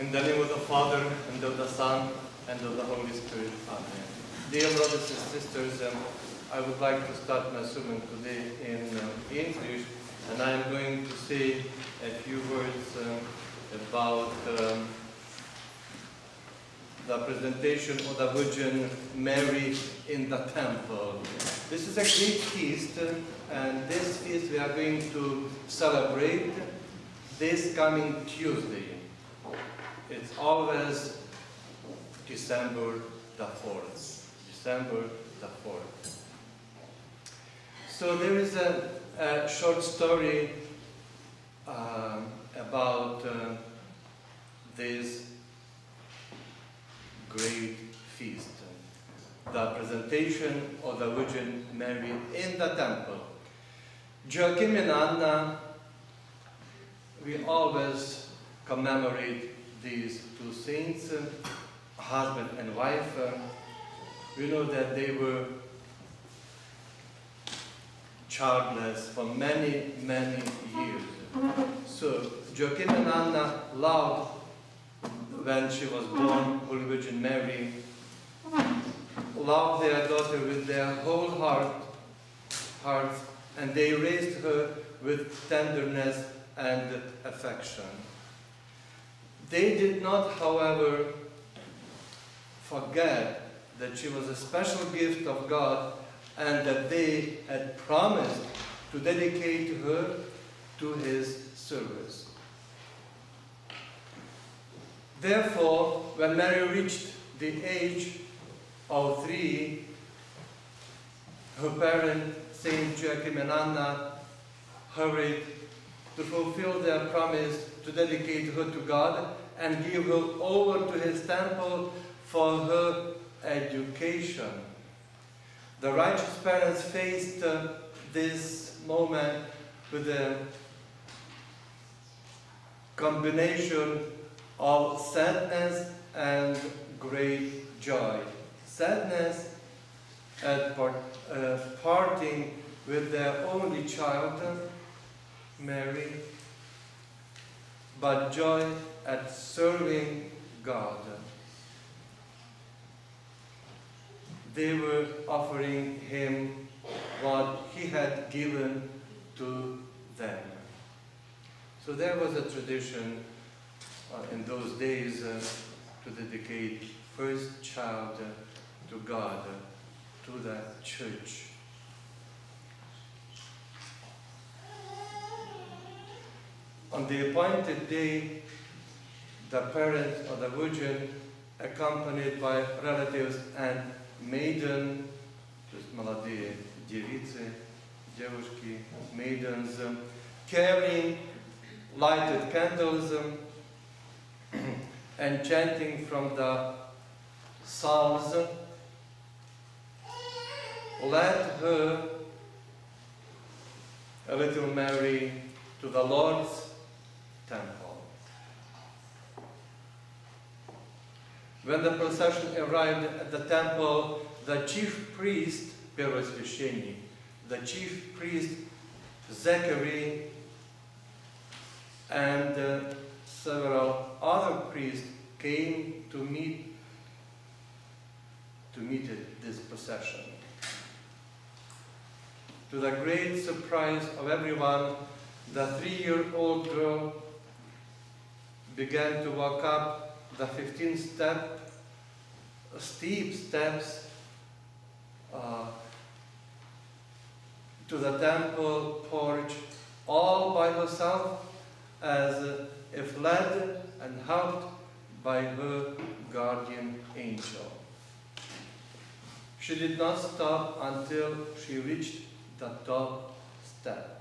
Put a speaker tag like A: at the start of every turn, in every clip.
A: In the name of the Father, and of the Son, and of the Holy Spirit. Amen. Dear brothers and sisters, I would like to start my sermon today in English, and I am going to say a few words about the presentation of the Virgin Mary in the temple. This is a great feast, and this feast we are going to celebrate this coming Tuesday. It's always December the 4th. December the 4th. So there is a short story about this great feast, the presentation of the Virgin Mary in the temple. Joachim and Anna, we always commemorate these two saints, husband and wife. We know that they were childless for many, many years. So Joachim and Anna loved when she was born, Holy Virgin Mary, loved their daughter with their whole hearts, and they raised her with tenderness and affection. They did not, however, forget that she was a special gift of God and that they had promised to dedicate her to His service. Therefore, when Mary reached the age of 3, her parents, Saint Joachim and Anna, hurried to fulfill their promise to dedicate her to God and give her over to His temple for her education. The righteous parents faced this moment with a combination of sadness and great joy. Sadness at parting with their only child, Mary, but joy at serving God. They were offering Him what He had given to them. So there was a tradition in those days to dedicate first child to God, to the church. On the appointed day, the parents of the Virgin, accompanied by relatives and maiden, то есть молодые девицы, девушки, maidens, carrying lighted candles and chanting from the Psalms, led her, a little Mary, to the Lord's temple. When the procession arrived at the temple, the chief priest, первосвященник, the chief priest Zachary, and several other priests came to meet this procession. To the great surprise of everyone, the 3-year-old girl began to walk up the 15 steep steps to the temple porch all by herself, as if led and helped by her guardian angel. She did not stop until she reached the top step.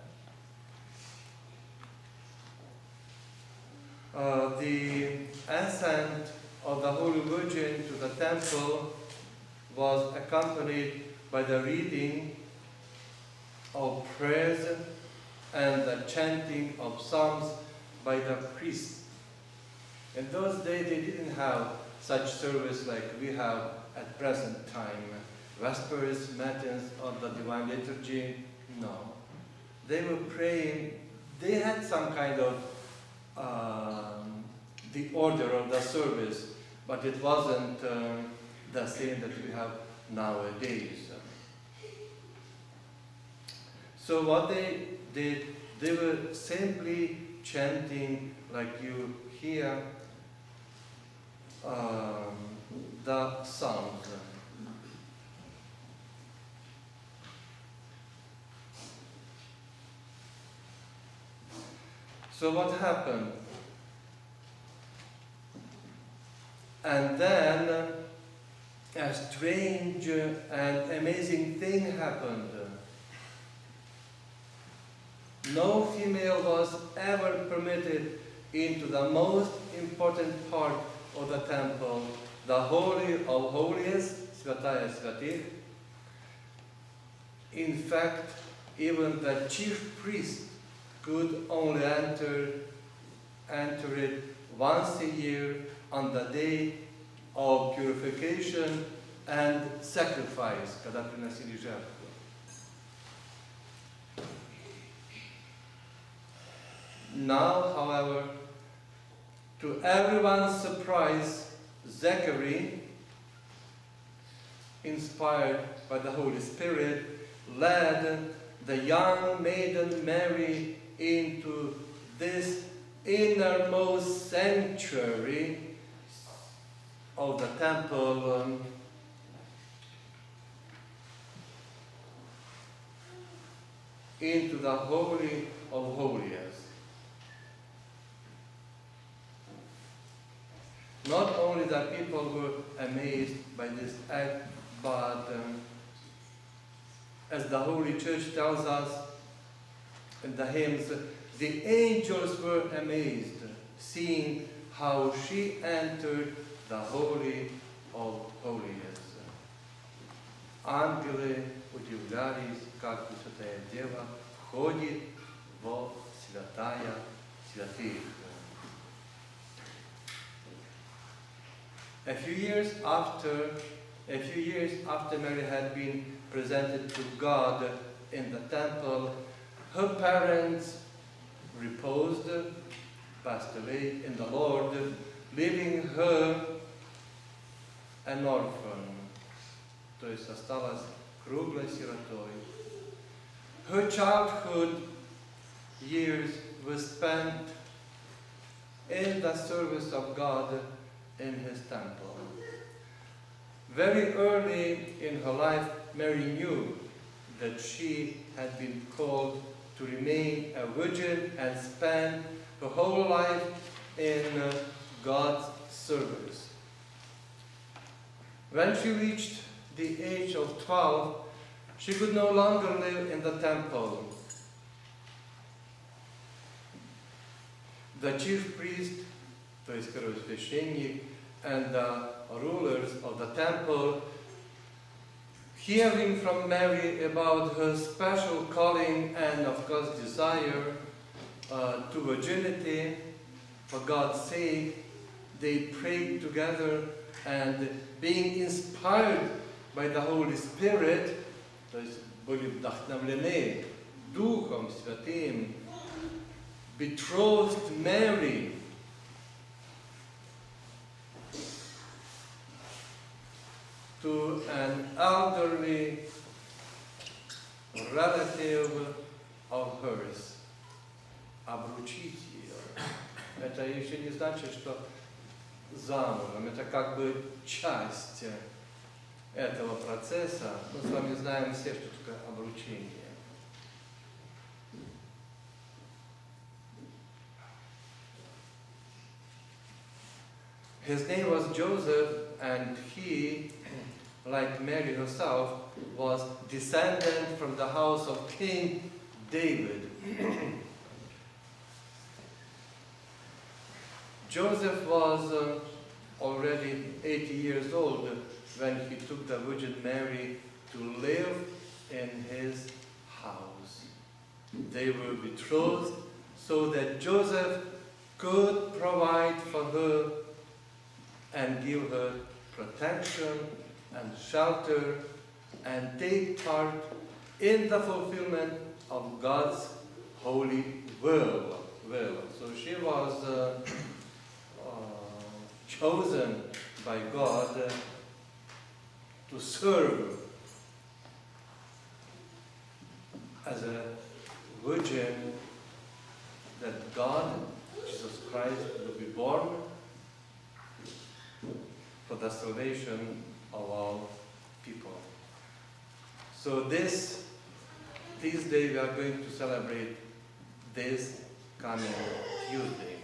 A: The ascent of the Holy Virgin to the temple was accompanied by the reading of prayers and the chanting of psalms by the priests. In those days, they didn't have such service like we have at present time. Vespers, Matins, or the Divine Liturgy, no. They were praying, they had some kind of the order of the service, but it wasn't the same that we have nowadays. So what they did, they were simply chanting, like you hear, the psalms. So what happened? And then a strange and amazing thing happened. No female was ever permitted into the most important part of the temple, the Holy of Holies, Svataya Svatih. In fact, even the chief priest could only enter it once a year on the day of purification and sacrifice, когда приносили жертву. Now, however, to everyone's surprise, Zachary, inspired by the Holy Spirit, led the young maiden Mary into this innermost sanctuary of the temple, into the Holy of Holies. Not only the people were amazed by this act, but as the Holy Church tells us in the hymns, the angels were amazed, seeing how she entered the Holy of Holies. Ангелы удивлялись, как Пресвятая Дева входит во святая святых. A few years after Mary had been presented to God in the temple, her parents reposed, passed away in the Lord, leaving her an orphan, то есть осталась круглой сиротой. Her childhood years were spent in the service of God in His temple. Very early in her life, Mary knew that she had been called to remain a virgin and spend her whole life in God's service. When she reached the age of 12, she could no longer live in the temple. The chief priest, то есть первосвященник, and the rulers of the temple, hearing from Mary about her special calling and of course desire to virginity for God's sake, they prayed together, and being inspired by the Holy Spirit, то есть были вдохновлены Духом Святым, betrothed Mary to an elderly relative of hers. Обручить ее. Это еще не значит, что замужем. Это как бы часть этого процесса. Мы с вами знаем все, что такое обручение. His name was Joseph, and he, like Mary herself, was descendant from the house of King David. Joseph was already 80 years old when he took the Virgin Mary to live in his house. They were betrothed so that Joseph could provide for her and give her protection and shelter and take part in the fulfillment of God's holy will. So she was chosen by God to serve as a virgin, that God, Jesus Christ, will be born for the salvation of all people. So this day we are going to celebrate this coming Tuesday.